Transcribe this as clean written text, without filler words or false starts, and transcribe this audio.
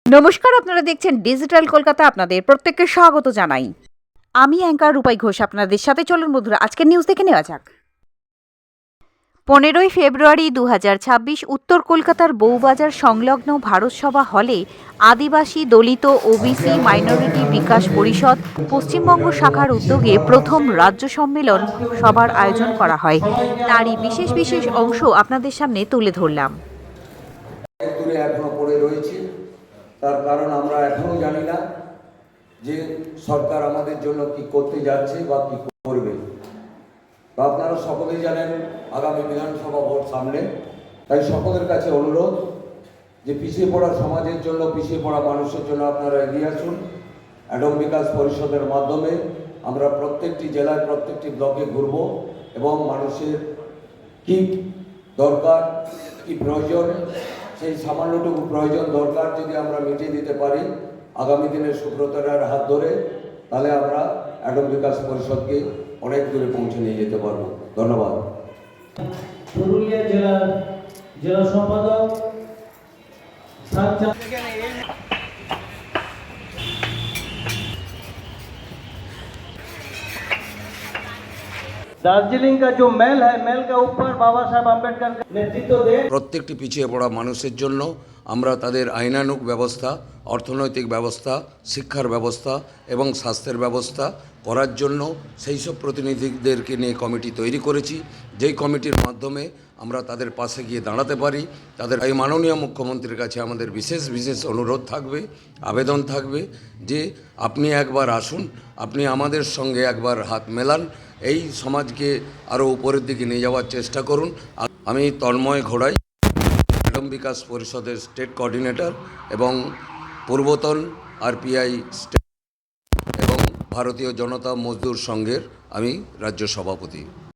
নমস্কার, আপনারা দেখছেন ডিজিটাল কলকাতা। আপনাদের প্রত্যেককে স্বাগত জানাই। আমি অ্যাঙ্কার রূপাই ঘোষ আপনাদের সাথে। চলুন বন্ধুরা, আজকের নিউজ দেখে নেওয়া যাক। 15ই ফেব্রুয়ারি 2026 উত্তর কলকাতার বউবাজার সংলগ্ন ভারতসভা হলে আদিবাসী, দলিত, ওবিসি, মাইনরিটি বিকাশ পরিষদ পশ্চিমবঙ্গ শাখার উদ্যোগে প্রথম রাজ্য সম্মেলন সভার আয়োজন করা হয়। তারই বিশেষ বিশেষ অংশ আপনাদের সামনে তুলে ধরলাম। দূরে এখনো পড়ে রয়েছি, তার কারণ আমরা এখনো জানি না যে সরকার আমাদের জন্য কি করতে যাচ্ছে বা কি করবে। তো আপনারা সকলেই জানেন আগামী বিধানসভা ভোট সামনে, তাই সকলের কাছে অনুরোধ যে পিছিয়ে পড়া সমাজের জন্য, পিছিয়ে পড়া মানুষের জন্য আপনারা এগিয়ে আসুন। অ্যাডম বিকাশ পরিষদের মাধ্যমে আমরা প্রত্যেকটি জেলায়, প্রত্যেকটি ব্লকে ঘুরব এবং মানুষের কি দরকার, কি প্রয়োজন, সেই সামান্যটুকু প্রয়োজন দরকার যদি আমরা মিটিয়ে দিতে পারি আগামী দিনে সুব্রত রায়ের হাত ধরে, তাহলে আমরা অ্যাডম বিকাশ পরিষদকে অনেক দূরে পৌঁছে নিয়ে যেতে পারবো। ধন্যবাদ। পুরুলিয়া জেলার জেলা সম্পাদক दार्जिलिंग का जो महल है, महल के ऊपर बाबा साहेब अम्बेडकर का नेतृत्व दे। প্রত্যেকটি পিছিয়ে পড়া মানুষের জন্য আমরা তাদের আইনানুগ ব্যবস্থা, অর্থনৈতিক ব্যবস্থা, শিক্ষার ব্যবস্থা এবং স্বাস্থ্যের ব্যবস্থা করার জন্য সেই সব প্রতিনিধিদেরকে নিয়ে কমিটি তৈরি করেছি, যেই কমিটির মাধ্যমে আমরা তাদের পাশে গিয়ে দাঁড়াতে পারি। তাদের এই মাননীয় মুখ্যমন্ত্রীর কাছে আমাদের বিশেষ বিশেষ অনুরোধ থাকবে, আবেদন থাকবে যে আপনি একবার আসুন, আপনি আমাদের সঙ্গে একবার হাত মেলান, এই সমাজকে আরও উপরের দিকে নিয়ে যাওয়ার চেষ্টা করুন। আমি তন্ময় ঘোড়াই, অ্যাডম বিকাশ পরিষদের স্টেট কোঅর্ডিনেটর এবং পূর্বতন আরপিআই স্টেট এবং ভারতীয় জনতা মজদুর সংঘের আমি রাজ্য সভাপতি।